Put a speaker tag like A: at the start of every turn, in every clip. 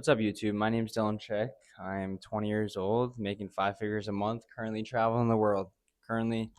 A: What's up, YouTube? My name's Dylan Chick. I'm 20 years old, making five figures a month, currently traveling the world. Currently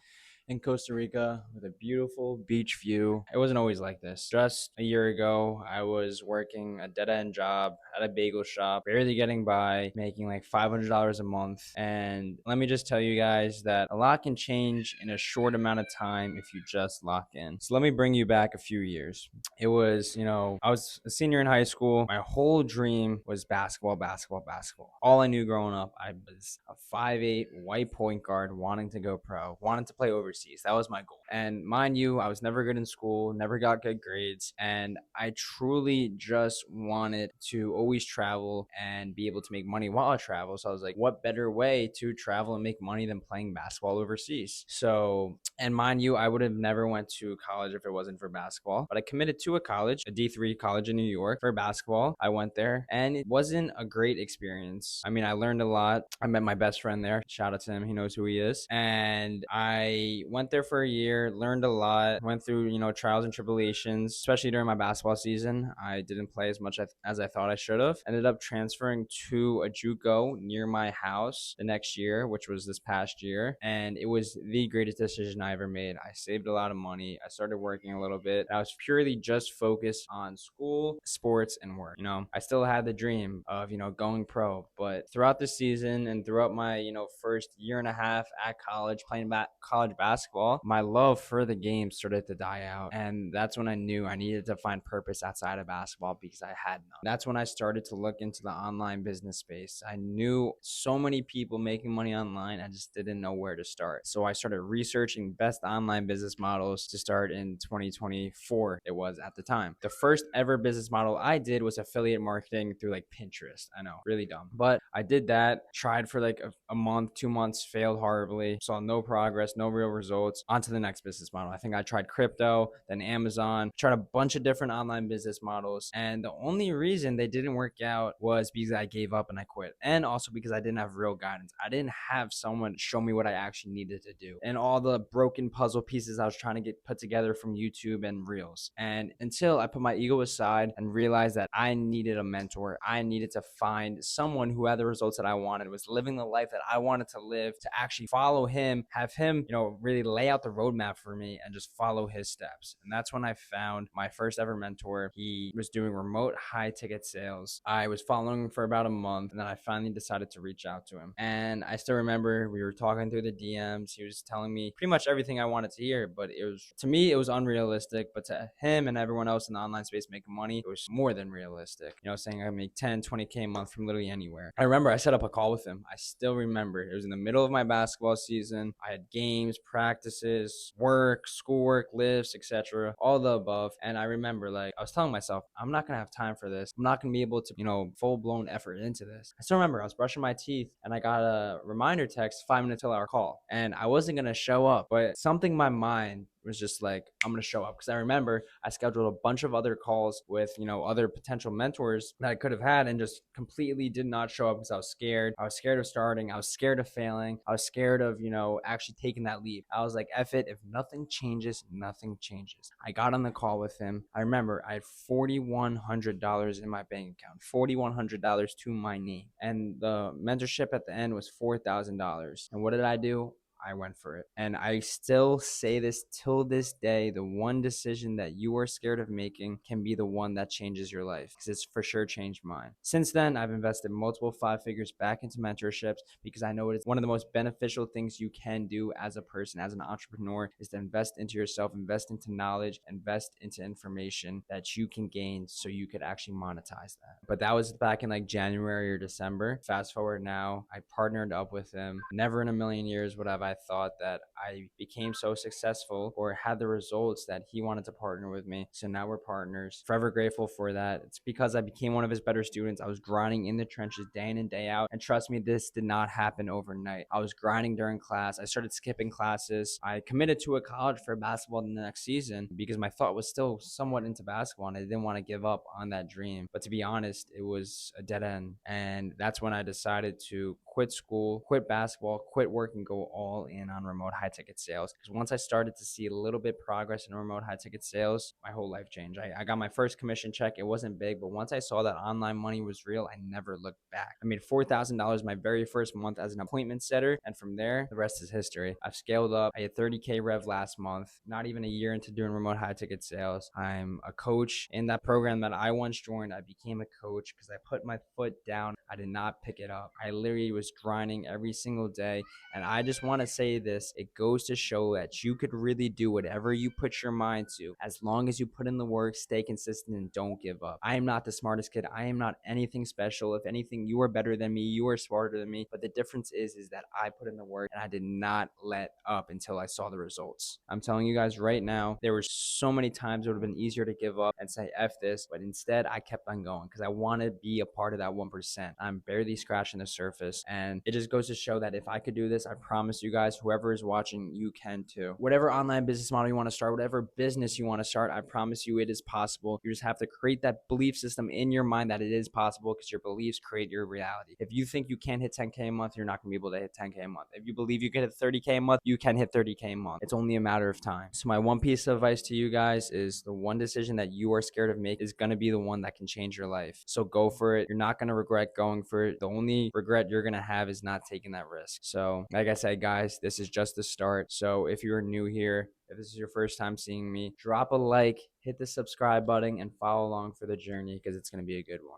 A: in Costa Rica with a beautiful beach view. It wasn't always like this. Just a year ago, I was working a dead end job at a bagel shop, barely getting by, making like $500 a month. And let me just tell you guys that a lot can change in a short amount of time if you just lock in. So let me bring you back a few years. It was, I was a senior in high school. My whole dream was basketball, basketball, basketball. All I knew growing up, I was a 5'8" white point guard wanting to go pro, wanting to play overseas. That was my goal. And mind you, I was never good in school, never got good grades, and I truly just wanted to always travel and be able to make money while I travel. So I was like, what better way to travel and make money than playing basketball overseas? So, and mind you, I would have never went to college if it wasn't for basketball, but I committed to a college, a D3 college in New York for basketball. I went there and it wasn't a great experience. I mean, I learned a lot. I met my best friend there. Shout out to him. He knows who he is. And I went there for a year, learned a lot, went through, trials and tribulations, especially during my basketball season. I didn't play as much as I thought I should have. Ended up transferring to a JUCO near my house the next year, which was this past year. And it was the greatest decision I ever made. I saved a lot of money. I started working a little bit. I was purely just focused on school, sports, and work. I still had the dream of, going pro, but throughout the season and throughout my, first year and a half at college playing college basketball, my love for the game started to die out. And that's when I knew I needed to find purpose outside of basketball because I had none. That's when I started to look into the online business space. I knew so many people making money online. I just didn't know where to start. So I started researching best online business models to start in 2024. It was at the time. The first ever business model I did was affiliate marketing through like Pinterest. I know, really dumb. But I did that, tried for like a month, 2 months, failed horribly, saw no progress, no real results. On to the next business model. I think I tried crypto, then Amazon, tried a bunch of different online business models. And the only reason they didn't work out was because I gave up and I quit. And also because I didn't have real guidance. I didn't have someone show me what I actually needed to do. And all the broken puzzle pieces I was trying to get put together from YouTube and Reels. And until I put my ego aside and realized that I needed a mentor, I needed to find someone who had the results that I wanted, was living the life that I wanted to live, to actually follow him, have him, really lay out the roadmap for me and just follow his steps. And that's when I found my first ever mentor. He was doing remote high ticket sales. I was following him for about a month and then I finally decided to reach out to him. And I still remember we were talking through the DMs. He was telling me pretty much everything I wanted to hear, but to me, it was unrealistic. But to him and everyone else in the online space making money, it was more than realistic. Saying I make 10, 20K a month from literally anywhere. I remember I set up a call with him. I still remember it was in the middle of my basketball season. I had games, practices, work, schoolwork, lifts, etc. All the above. And I remember like I was telling myself, I'm not gonna have time for this. I'm not gonna be able to, full blown effort into this. I still remember I was brushing my teeth and I got a reminder text 5 minutes till our call. And I wasn't gonna show up, but something in my mind was just like, I'm going to show up. Because I remember I scheduled a bunch of other calls with, other potential mentors that I could have had and just completely did not show up because I was scared. I was scared of starting. I was scared of failing. I was scared of, actually taking that leap. I was like, F it. If nothing changes, nothing changes. I got on the call with him. I remember I had $4,100 in my bank account, $4,100 to my name. And the mentorship at the end was $4,000. And what did I do? I went for it. And I still say this till this day, the one decision that you are scared of making can be the one that changes your life, because it's for sure changed mine. Since then, I've invested multiple five figures back into mentorships because I know it is one of the most beneficial things you can do as a person, as an entrepreneur, is to invest into yourself, invest into knowledge, invest into information that you can gain so you could actually monetize that. But that was back in like January or December. Fast forward now, I partnered up with him. Never in a million years would have I thought that I became so successful or had the results that he wanted to partner with me. So now we're partners. Forever grateful for that. It's because I became one of his better students. I was grinding in the trenches day in and day out. And trust me, this did not happen overnight. I was grinding during class. I started skipping classes. I committed to a college for basketball the next season because my thought was still somewhat into basketball and I didn't want to give up on that dream. But to be honest, it was a dead end. And that's when I decided to quit school, quit basketball, quit work, and go all all in on remote high ticket sales. Because once I started to see a little bit progress in remote high ticket sales, my whole life changed. I got my first commission check. It wasn't big, but once I saw that online money was real, I never looked back. I made $4,000 my very first month as an appointment setter. And from there, the rest is history. I've scaled up. I hit 30K rev last month, not even a year into doing remote high ticket sales. I'm a coach in that program that I once joined. I became a coach because I put my foot down. I did not pick it up. I literally was grinding every single day. And I just want to say this, it goes to show that you could really do whatever you put your mind to, as long as you put in the work, stay consistent, and don't give up. I am not the smartest kid. I am not anything special. If anything, you are better than me. You are smarter than me. But the difference is that I put in the work and I did not let up until I saw the results. I'm telling you guys right now, there were so many times it would have been easier to give up and say F this, but instead I kept on going because I want to be a part of that 1%. I'm barely scratching the surface, and it just goes to show that if I could do this, I promise you guys, whoever is watching, you can too. Whatever online business model you want to start, whatever business you want to start, I promise you it is possible. You just have to create that belief system in your mind that it is possible, because your beliefs create your reality. If you think you can't hit 10K a month, you're not going to be able to hit 10K a month. If you believe you can hit 30K a month, you can hit 30K a month. It's only a matter of time. So my one piece of advice to you guys is the one decision that you are scared of making is going to be the one that can change your life. So go for it. You're not going to regret going for it. The only regret you're going to have is not taking that risk. So like I said, guys, this is just the start. So if you're new here, if this is your first time seeing me, drop a like, hit the subscribe button, and follow along for the journey, because it's going to be a good one.